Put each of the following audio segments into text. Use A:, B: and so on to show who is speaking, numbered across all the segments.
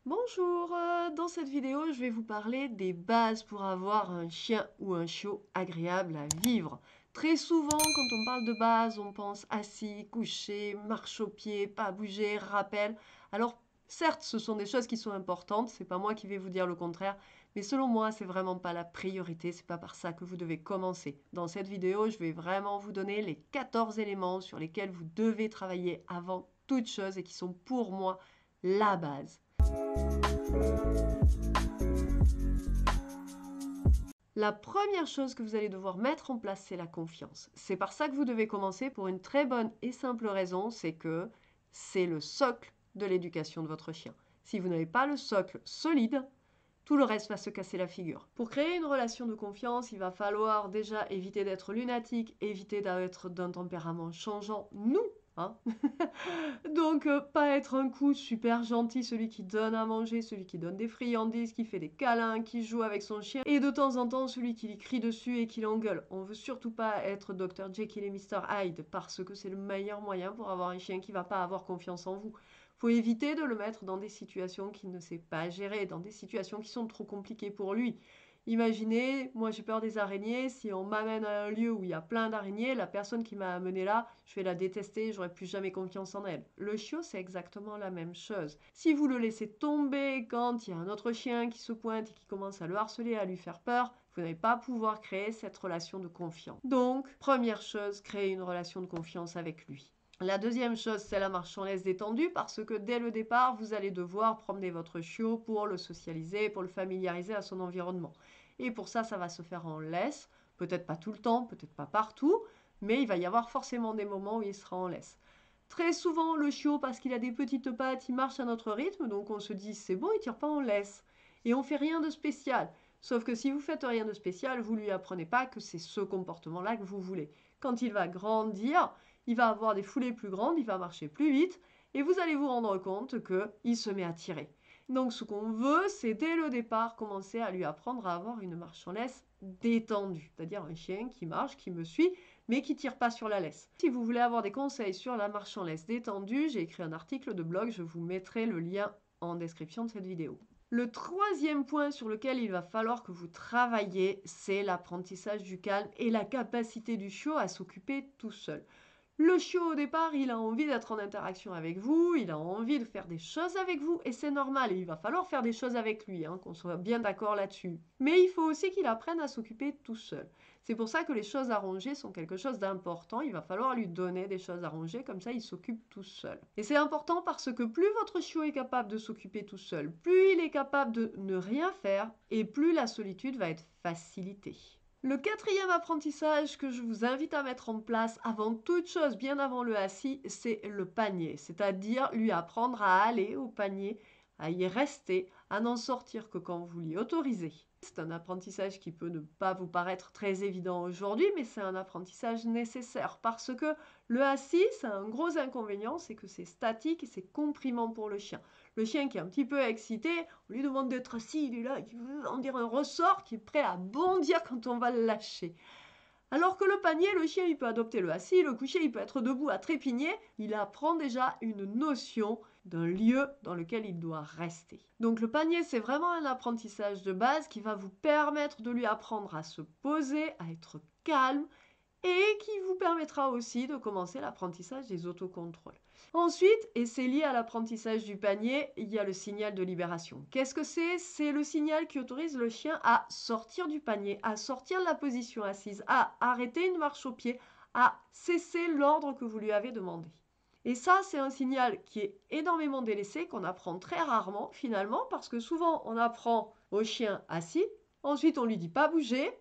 A: Bonjour, dans cette vidéo, je vais vous parler des bases pour avoir un chien ou un chiot agréable à vivre. Très souvent, quand on parle de bases, on pense assis, couché, marche au pied, pas bouger, rappel. Alors, certes, ce sont des choses qui sont importantes, c'est pas moi qui vais vous dire le contraire, mais selon moi, c'est vraiment pas la priorité, c'est pas par ça que vous devez commencer. Dans cette vidéo, je vais vraiment vous donner les 14 éléments sur lesquels vous devez travailler avant toute chose et qui sont pour moi la base. La première chose que vous allez devoir mettre en place, c'est la confiance. C'est par ça que vous devez commencer pour une très bonne et simple raison, c'est que c'est le socle de l'éducation de votre chien. Si vous n'avez pas le socle solide, tout le reste va se casser la figure. Pour créer une relation de confiance, il va falloir déjà éviter d'être lunatique, éviter d'être d'un tempérament changeant. Nous, hein. Donc, pas être un coup super gentil, celui qui donne à manger, celui qui donne des friandises, qui fait des câlins, qui joue avec son chien, et de temps en temps celui qui lui crie dessus et qui l'engueule. On veut surtout pas être Dr Jekyll et Mr Hyde, parce que c'est le meilleur moyen pour avoir un chien qui va pas avoir confiance en vous. Faut éviter de le mettre dans des situations qu'il ne sait pas gérer, dans des situations qui sont trop compliquées pour lui. Imaginez, moi j'ai peur des araignées, si on m'amène à un lieu où il y a plein d'araignées, la personne qui m'a amené là, je vais la détester, j'aurai plus jamais confiance en elle. Le chiot, c'est exactement la même chose. Si vous le laissez tomber quand il y a un autre chien qui se pointe et qui commence à le harceler, à lui faire peur, vous n'allez pas pouvoir créer cette relation de confiance. Donc, première chose, créer une relation de confiance avec lui. La deuxième chose, c'est la marche en laisse détendue parce que dès le départ, vous allez devoir promener votre chiot pour le socialiser, pour le familiariser à son environnement. Et pour ça, ça va se faire en laisse, peut-être pas tout le temps, peut-être pas partout, mais il va y avoir forcément des moments où il sera en laisse. Très souvent, le chiot, parce qu'il a des petites pattes, il marche à notre rythme, donc on se dit c'est bon, il tire pas en laisse. Et on fait rien de spécial. Sauf que si vous faites rien de spécial, vous lui apprenez pas que c'est ce comportement-là que vous voulez. Quand il va grandir, il va avoir des foulées plus grandes, il va marcher plus vite, et vous allez vous rendre compte qu'il se met à tirer. Donc ce qu'on veut, c'est dès le départ commencer à lui apprendre à avoir une marche en laisse détendue, c'est-à-dire un chien qui marche, qui me suit, mais qui tire pas sur la laisse. Si vous voulez avoir des conseils sur la marche en laisse détendue, j'ai écrit un article de blog, je vous mettrai le lien en description de cette vidéo. Le troisième point sur lequel il va falloir que vous travaillez, c'est l'apprentissage du calme et la capacité du chiot à s'occuper tout seul. Le chiot, au départ, il a envie d'être en interaction avec vous, il a envie de faire des choses avec vous, et c'est normal, et il va falloir faire des choses avec lui, hein, qu'on soit bien d'accord là-dessus. Mais il faut aussi qu'il apprenne à s'occuper tout seul. C'est pour ça que les choses à ranger sont quelque chose d'important, il va falloir lui donner des choses à ranger, comme ça il s'occupe tout seul. Et c'est important parce que plus votre chiot est capable de s'occuper tout seul, plus il est capable de ne rien faire, et plus la solitude va être facilitée. Le quatrième apprentissage que je vous invite à mettre en place avant toute chose, bien avant le assis, c'est le panier. C'est-à-dire lui apprendre à aller au panier, à y rester, à n'en sortir que quand vous l'y autorisez. C'est un apprentissage qui peut ne pas vous paraître très évident aujourd'hui, mais c'est un apprentissage nécessaire parce que le assis, c'est un gros inconvénient, c'est que c'est statique et c'est comprimant pour le chien. Le chien qui est un petit peu excité, on lui demande d'être assis, il est là, on dirait un ressort qui est prêt à bondir quand on va le lâcher. Alors que le panier, le chien, il peut adopter le assis, le coucher, il peut être debout à trépigner. Il apprend déjà une notion d'un lieu dans lequel il doit rester. Donc le panier, c'est vraiment un apprentissage de base qui va vous permettre de lui apprendre à se poser, à être calme, et qui vous permettra aussi de commencer l'apprentissage des autocontrôles. Ensuite, et c'est lié à l'apprentissage du panier, il y a le signal de libération. Qu'est-ce que c'est? C'est le signal qui autorise le chien à sortir du panier, à sortir de la position assise, à arrêter une marche au pied, à cesser l'ordre que vous lui avez demandé. Et ça, c'est un signal qui est énormément délaissé, qu'on apprend très rarement finalement, parce que souvent on apprend au chien assis, ensuite on lui dit pas bouger,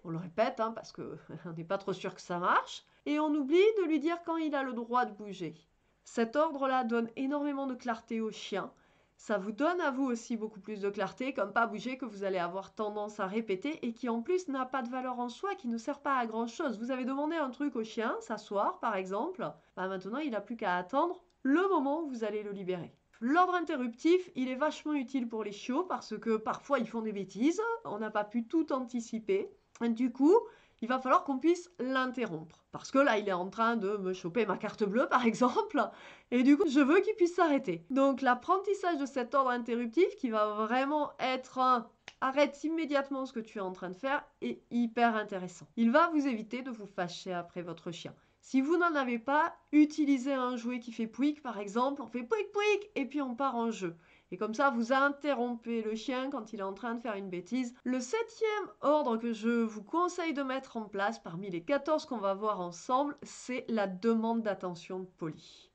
A: on le répète hein, parce qu'on n'est pas trop sûr que ça marche, et on oublie de lui dire quand il a le droit de bouger. Cet ordre-là donne énormément de clarté au chien. Ça vous donne à vous aussi beaucoup plus de clarté, comme pas bouger que vous allez avoir tendance à répéter et qui en plus n'a pas de valeur en soi, qui ne sert pas à grand chose. Vous avez demandé un truc au chien, s'asseoir par exemple, maintenant il n'a plus qu'à attendre le moment où vous allez le libérer. L'ordre interruptif, il est vachement utile pour les chiots parce que parfois ils font des bêtises, on n'a pas pu tout anticiper. Du coup, il va falloir qu'on puisse l'interrompre. Parce que là, il est en train de me choper ma carte bleue, par exemple, et du coup, je veux qu'il puisse s'arrêter. Donc, l'apprentissage de cet ordre interruptif, qui va vraiment être un arrête immédiatement ce que tu es en train de faire, est hyper intéressant. Il va vous éviter de vous fâcher après votre chien. Si vous n'en avez pas, utilisez un jouet qui fait pouic, par exemple, on fait pouic pouic, et puis on part en jeu. Et comme ça, vous interrompez le chien quand il est en train de faire une bêtise. Le 7e ordre que je vous conseille de mettre en place, parmi les 14 qu'on va voir ensemble, c'est la demande d'attention polie.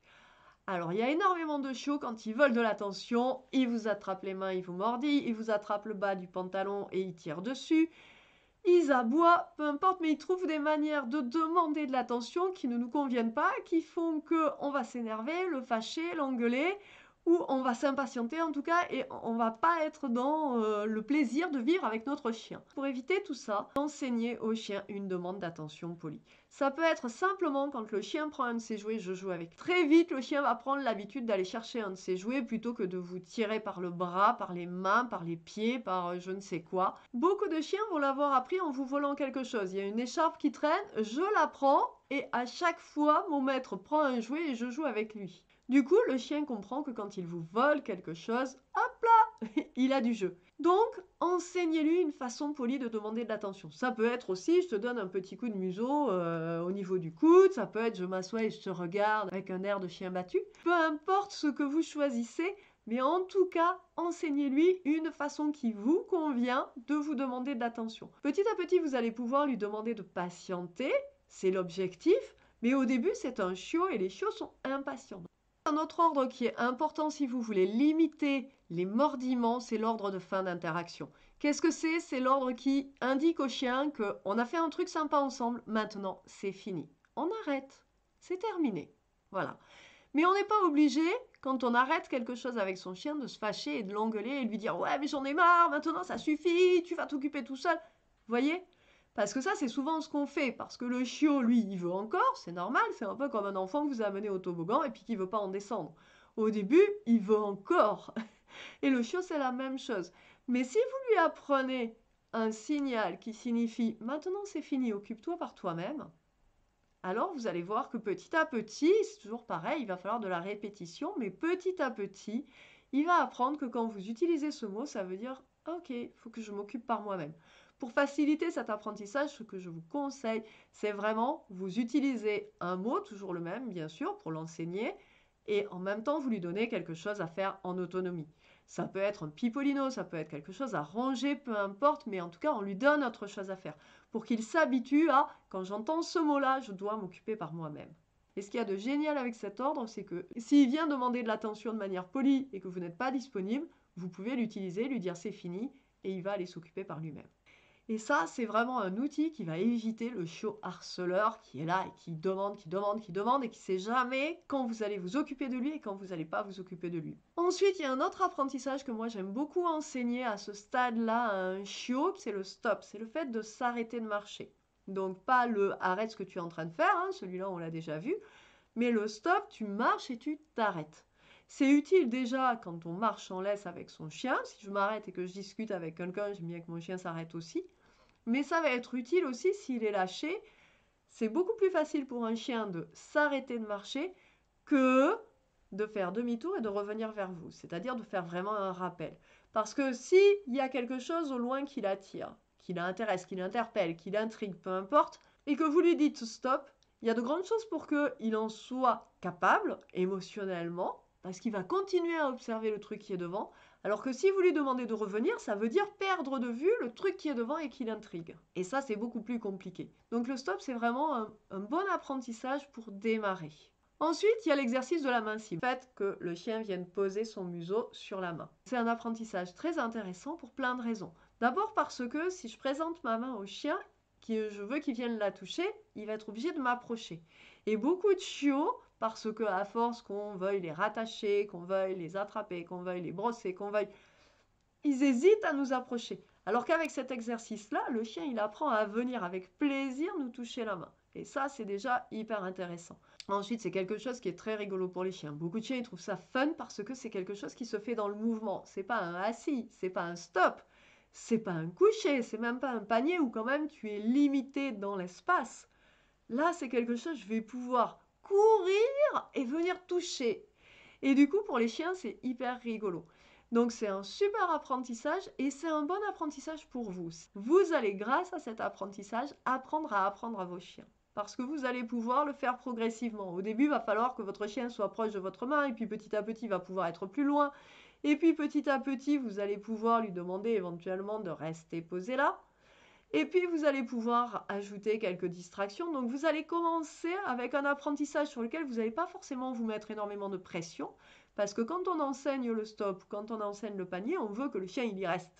A: Alors, il y a énormément de chiots, quand ils veulent de l'attention, ils vous attrapent les mains, ils vous mordillent, ils vous attrapent le bas du pantalon et ils tirent dessus. Ils aboient, peu importe, mais ils trouvent des manières de demander de l'attention qui ne nous conviennent pas, qui font qu'on va s'énerver, le fâcher, l'engueuler, ou on va s'impatienter en tout cas, et on va pas être dans le plaisir de vivre avec notre chien. Pour éviter tout ça, enseignez au chien une demande d'attention polie. Ça peut être simplement quand le chien prend un de ses jouets, je joue avec. Très vite, le chien va prendre l'habitude d'aller chercher un de ses jouets plutôt que de vous tirer par le bras, par les mains, par les pieds, par je ne sais quoi. Beaucoup de chiens vont l'avoir appris en vous volant quelque chose. Il y a une écharpe qui traîne, je la prends et à chaque fois, mon maître prend un jouet et je joue avec lui. Du coup, le chien comprend que quand il vous vole quelque chose, hop là, il a du jeu. Donc, enseignez-lui une façon polie de demander de l'attention. Ça peut être aussi, je te donne un petit coup de museau au niveau du coude. Ça peut être, je m'assois et je te regarde avec un air de chien battu. Peu importe ce que vous choisissez, mais en tout cas, enseignez-lui une façon qui vous convient de vous demander de l'attention. Petit à petit, vous allez pouvoir lui demander de patienter. C'est l'objectif. Mais au début, c'est un chiot et les chiots sont impatients. Un autre ordre qui est important si vous voulez limiter les mordiments, c'est l'ordre de fin d'interaction. Qu'est-ce que c'est? C'est l'ordre qui indique au chien qu'on a fait un truc sympa ensemble, maintenant c'est fini. On arrête, c'est terminé. Voilà. Mais on n'est pas obligé, quand on arrête quelque chose avec son chien, de se fâcher et de l'engueuler et de lui dire « Ouais, mais j'en ai marre, maintenant ça suffit, tu vas t'occuper tout seul. » Vous voyez? Parce que ça, c'est souvent ce qu'on fait. Parce que le chiot, lui, il veut encore, c'est normal. C'est un peu comme un enfant que vous amenez au toboggan et puis qui ne veut pas en descendre. Au début, il veut encore. Et le chiot, c'est la même chose. Mais si vous lui apprenez un signal qui signifie « Maintenant, c'est fini, occupe-toi par toi-même », alors vous allez voir que petit à petit, c'est toujours pareil, il va falloir de la répétition, mais petit à petit, il va apprendre que quand vous utilisez ce mot, ça veut dire « Ok, il faut que je m'occupe par moi-même ». Pour faciliter cet apprentissage, ce que je vous conseille, c'est vraiment vous utilisez un mot, toujours le même bien sûr, pour l'enseigner, et en même temps vous lui donnez quelque chose à faire en autonomie. Ça peut être un pipolino, ça peut être quelque chose à ranger, peu importe, mais en tout cas on lui donne autre chose à faire, pour qu'il s'habitue à, quand j'entends ce mot-là, je dois m'occuper par moi-même. Et ce qu'il y a de génial avec cet ordre, c'est que s'il vient demander de l'attention de manière polie et que vous n'êtes pas disponible, vous pouvez l'utiliser, lui dire c'est fini, et il va aller s'occuper par lui-même. Et ça, c'est vraiment un outil qui va éviter le chiot harceleur qui est là et qui demande et qui sait jamais quand vous allez vous occuper de lui et quand vous n'allez pas vous occuper de lui. Ensuite, il y a un autre apprentissage que moi j'aime beaucoup enseigner à ce stade-là à un chiot, c'est le stop, c'est le fait de s'arrêter de marcher. Donc pas le arrête ce que tu es en train de faire, hein, celui-là on l'a déjà vu, mais le stop, tu marches et tu t'arrêtes. C'est utile déjà quand on marche en laisse avec son chien. Si je m'arrête et que je discute avec quelqu'un, j'aime bien que mon chien s'arrête aussi. Mais ça va être utile aussi s'il est lâché. C'est beaucoup plus facile pour un chien de s'arrêter de marcher que de faire demi-tour et de revenir vers vous. C'est-à-dire de faire vraiment un rappel. Parce que s'il y a quelque chose au loin qui l'attire, qui l'intéresse, qui l'interpelle, qui l'intrigue, peu importe, et que vous lui dites stop, il y a de grandes chances pour qu'il en soit capable émotionnellement, parce qu'il va continuer à observer le truc qui est devant, alors que si vous lui demandez de revenir, ça veut dire perdre de vue le truc qui est devant et qui l'intrigue. Et ça, c'est beaucoup plus compliqué. Donc le stop, c'est vraiment un bon apprentissage pour démarrer. Ensuite, il y a l'exercice de la main cible. Le fait que le chien vienne poser son museau sur la main. C'est un apprentissage très intéressant pour plein de raisons. D'abord parce que si je présente ma main au chien, je veux qu'il vienne la toucher, il va être obligé de m'approcher. Et beaucoup de chiots, parce que à force qu'on veuille les rattacher, qu'on veuille les attraper, qu'on veuille les brosser, ils hésitent à nous approcher. Alors qu'avec cet exercice-là, le chien, il apprend à venir avec plaisir nous toucher la main. Et ça, c'est déjà hyper intéressant. Ensuite, c'est quelque chose qui est très rigolo pour les chiens. Beaucoup de chiens, ils trouvent ça fun parce que c'est quelque chose qui se fait dans le mouvement. C'est pas un assis, c'est pas un stop. c'est pas un coucher, c'est même pas un panier où quand même tu es limité dans l'espace. Là, c'est quelque chose, je vais pouvoir courir et venir toucher. Et du coup, pour les chiens, c'est hyper rigolo. Donc c'est un super apprentissage et c'est un bon apprentissage pour vous. Vous allez, grâce à cet apprentissage, apprendre à vos chiens. Parce que vous allez pouvoir le faire progressivement. Au début, il va falloir que votre chien soit proche de votre main et puis petit à petit, il va pouvoir être plus loin. Et puis petit à petit, vous allez pouvoir lui demander éventuellement de rester posé là. Et puis vous allez pouvoir ajouter quelques distractions. Donc vous allez commencer avec un apprentissage sur lequel vous n'allez pas forcément vous mettre énormément de pression. Parce que quand on enseigne le stop, quand on enseigne le panier, on veut que le chien il y reste.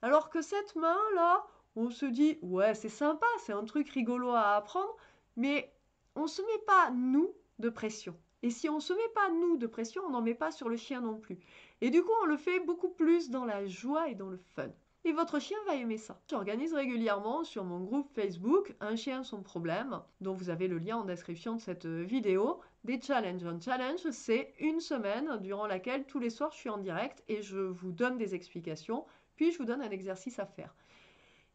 A: Alors que cette main-là, on se dit, ouais, c'est sympa, c'est un truc rigolo à apprendre, mais on ne se met pas, nous, de pression. Et si on ne se met pas, nous, de pression, on n'en met pas sur le chien non plus. Et du coup, on le fait beaucoup plus dans la joie et dans le fun. Et votre chien va aimer ça. J'organise régulièrement sur mon groupe Facebook Un chien son problème, dont vous avez le lien en description de cette vidéo, des challenges. Un challenge, c'est une semaine durant laquelle tous les soirs je suis en direct et je vous donne des explications, puis je vous donne un exercice à faire.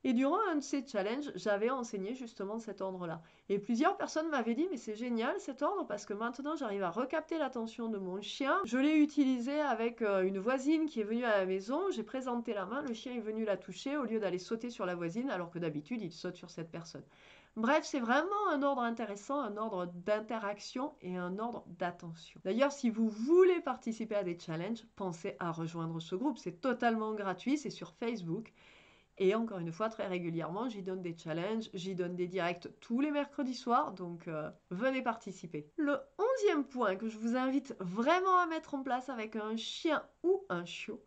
A: Et durant un de ces challenges, j'avais enseigné justement cet ordre-là. Et plusieurs personnes m'avaient dit, mais c'est génial cet ordre parce que maintenant j'arrive à recapter l'attention de mon chien. Je l'ai utilisé avec une voisine qui est venue à la maison, j'ai présenté la main, le chien est venu la toucher au lieu d'aller sauter sur la voisine alors que d'habitude il saute sur cette personne. Bref, c'est vraiment un ordre intéressant, un ordre d'interaction et un ordre d'attention. D'ailleurs, si vous voulez participer à des challenges, pensez à rejoindre ce groupe. C'est totalement gratuit, c'est sur Facebook. Et encore une fois, très régulièrement, j'y donne des challenges, j'y donne des directs tous les mercredis soirs, donc venez participer. Le 11e point que je vous invite vraiment à mettre en place avec un chien ou un chiot,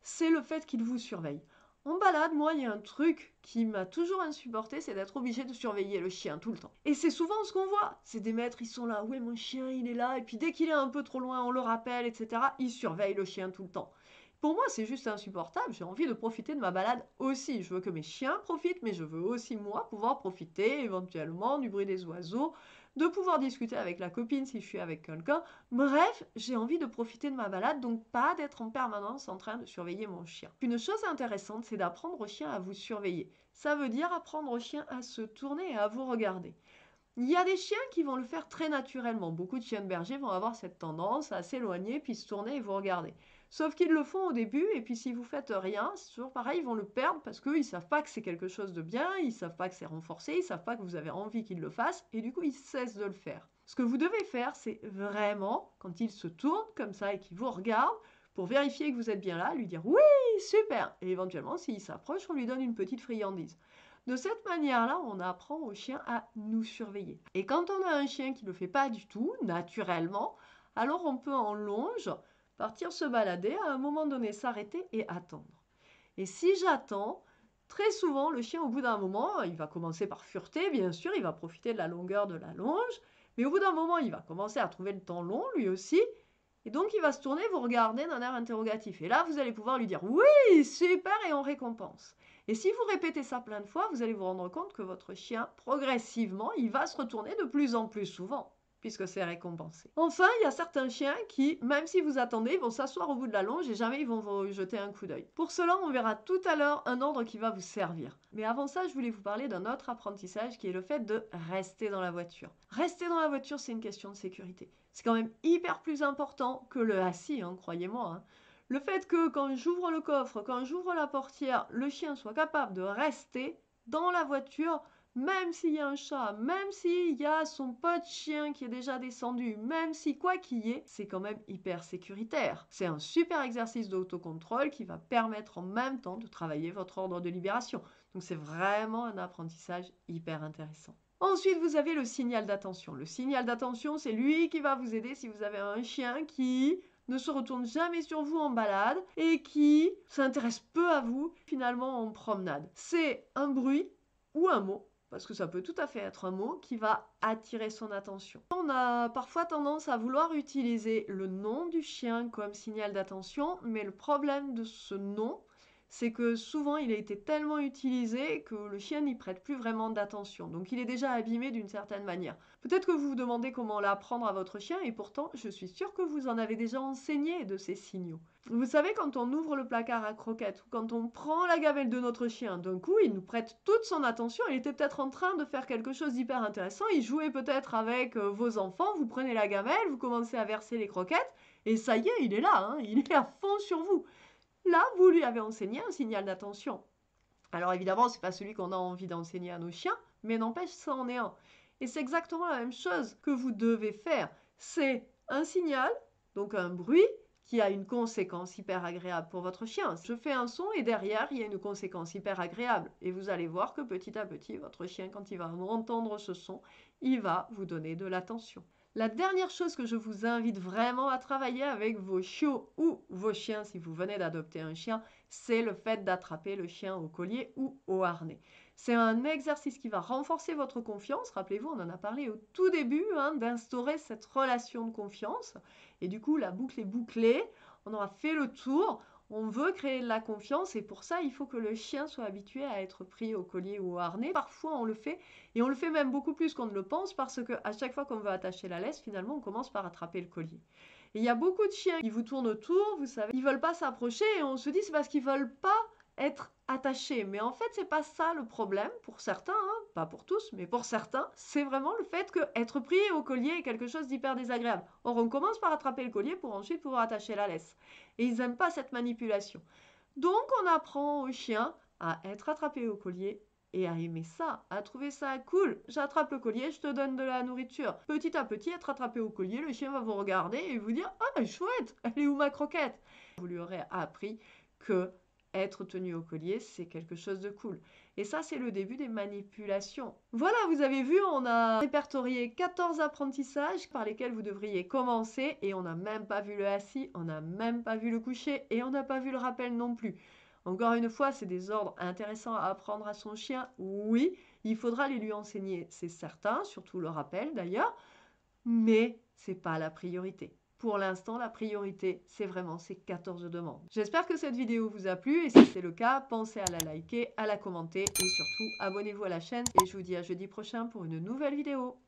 A: c'est le fait qu'il vous surveille. En balade, moi, il y a un truc qui m'a toujours insupporté, c'est d'être obligé de surveiller le chien tout le temps. Et c'est souvent ce qu'on voit. C'est des maîtres, ils sont là, ouais, mon chien, il est là, et puis dès qu'il est un peu trop loin, on le rappelle, etc. Ils surveillent le chien tout le temps. Pour moi, c'est juste insupportable. J'ai envie de profiter de ma balade aussi. Je veux que mes chiens profitent, mais je veux aussi, moi, pouvoir profiter éventuellement du bruit des oiseaux, de pouvoir discuter avec la copine si je suis avec quelqu'un. Bref, j'ai envie de profiter de ma balade, donc pas d'être en permanence en train de surveiller mon chien. Une chose intéressante, c'est d'apprendre au chien à vous surveiller. Ça veut dire apprendre au chien à se tourner et à vous regarder. Il y a des chiens qui vont le faire très naturellement. Beaucoup de chiens de berger vont avoir cette tendance à s'éloigner, puis se tourner et vous regarder. Sauf qu'ils le font au début, et puis si vous faites rien, c'est toujours pareil, ils vont le perdre parce qu'ils ne savent pas que c'est quelque chose de bien, ils ne savent pas que c'est renforcé, ils ne savent pas que vous avez envie qu'ils le fassent, et du coup ils cessent de le faire. Ce que vous devez faire, c'est vraiment, quand il se tourne comme ça et qu'il vous regarde, pour vérifier que vous êtes bien là, lui dire oui, super, et éventuellement s'il s'approche, on lui donne une petite friandise. De cette manière-là, on apprend au chien à nous surveiller. Et quand on a un chien qui ne le fait pas du tout, naturellement, alors on peut en longe partir se balader, à un moment donné s'arrêter et attendre. Et si j'attends, très souvent, le chien, au bout d'un moment, il va commencer par fureter, bien sûr, il va profiter de la longueur de la longe, mais au bout d'un moment, il va commencer à trouver le temps long, lui aussi, et donc il va se tourner, vous regarder d'un air interrogatif. Et là, vous allez pouvoir lui dire « Oui, super !» et on récompense. Et si vous répétez ça plein de fois, vous allez vous rendre compte que votre chien, progressivement, il va se retourner de plus en plus souvent, puisque c'est récompensé. Enfin, il y a certains chiens qui, même si vous attendez, vont s'asseoir au bout de la longe et jamais ils vont vous jeter un coup d'œil. Pour cela, on verra tout à l'heure un ordre qui va vous servir. Mais avant ça, je voulais vous parler d'un autre apprentissage qui est le fait de rester dans la voiture. Rester dans la voiture, c'est une question de sécurité. C'est quand même hyper plus important que le assis, hein, croyez-moi. Hein. Le fait que quand j'ouvre le coffre, quand j'ouvre la portière, le chien soit capable de rester dans la voiture, même s'il y a un chat, même s'il y a son pote chien qui est déjà descendu, même si quoi qu'il y ait, c'est quand même hyper sécuritaire. C'est un super exercice d'autocontrôle qui va permettre en même temps de travailler votre ordre de libération. Donc c'est vraiment un apprentissage hyper intéressant. Ensuite, vous avez le signal d'attention. Le signal d'attention, c'est lui qui va vous aider si vous avez un chien qui ne se retourne jamais sur vous en balade et qui s'intéresse peu à vous finalement en promenade. C'est un bruit ou un mot, parce que ça peut tout à fait être un mot, qui va attirer son attention. On a parfois tendance à vouloir utiliser le nom du chien comme signal d'attention, mais le problème de ce nom, c'est que souvent il a été tellement utilisé que le chien n'y prête plus vraiment d'attention. Donc il est déjà abîmé d'une certaine manière. Peut-être que vous vous demandez comment l'apprendre à votre chien et pourtant je suis sûre que vous en avez déjà enseigné de ces signaux. Vous savez, quand on ouvre le placard à croquettes ou quand on prend la gamelle de notre chien, d'un coup il nous prête toute son attention, il était peut-être en train de faire quelque chose d'hyper intéressant, il jouait peut-être avec vos enfants, vous prenez la gamelle, vous commencez à verser les croquettes et ça y est, il est là, hein, il est à fond sur vous. Là, vous lui avez enseigné un signal d'attention. Alors évidemment, ce n'est pas celui qu'on a envie d'enseigner à nos chiens, mais n'empêche, ça en est un. Et c'est exactement la même chose que vous devez faire. C'est un signal, donc un bruit, qui a une conséquence hyper agréable pour votre chien. Je fais un son et derrière, il y a une conséquence hyper agréable. Et vous allez voir que petit à petit, votre chien, quand il va entendre ce son, il va vous donner de l'attention. La dernière chose que je vous invite vraiment à travailler avec vos chiots ou vos chiens, si vous venez d'adopter un chien, c'est le fait d'attraper le chien au collier ou au harnais. C'est un exercice qui va renforcer votre confiance. Rappelez-vous, on en a parlé au tout début, hein, d'instaurer cette relation de confiance. Et du coup, la boucle est bouclée. On aura fait le tour. On veut créer de la confiance et pour ça, il faut que le chien soit habitué à être pris au collier ou au harnais. Parfois, on le fait et on le fait même beaucoup plus qu'on ne le pense parce qu'à chaque fois qu'on veut attacher la laisse, finalement, on commence par attraper le collier. Et il y a beaucoup de chiens qui vous tournent autour, vous savez, ils veulent pas s'approcher et on se dit c'est parce qu'ils veulent pas être attachés. Mais en fait, c'est pas ça le problème pour certains, hein, pas pour tous, mais pour certains, c'est vraiment le fait que être pris au collier est quelque chose d'hyper désagréable. Or, on commence par attraper le collier pour ensuite pouvoir attacher la laisse. Et ils n'aiment pas cette manipulation. Donc, on apprend au chien à être attrapé au collier et à aimer ça, à trouver ça cool. J'attrape le collier, je te donne de la nourriture. Petit à petit, être attrapé au collier, le chien va vous regarder et vous dire « Ah, chouette, elle est où ma croquette ?» Vous lui aurez appris que être tenu au collier, c'est quelque chose de cool. Et ça, c'est le début des manipulations. Voilà, vous avez vu, on a répertorié 14 apprentissages par lesquels vous devriez commencer et on n'a même pas vu le assis, on n'a même pas vu le coucher et on n'a pas vu le rappel non plus. Encore une fois, c'est des ordres intéressants à apprendre à son chien. Oui, il faudra les lui enseigner, c'est certain, surtout le rappel d'ailleurs, mais c'est pas la priorité. Pour l'instant, la priorité, c'est vraiment ces 14 demandes. J'espère que cette vidéo vous a plu et si c'est le cas, pensez à la liker, à la commenter et surtout abonnez-vous à la chaîne et je vous dis à jeudi prochain pour une nouvelle vidéo.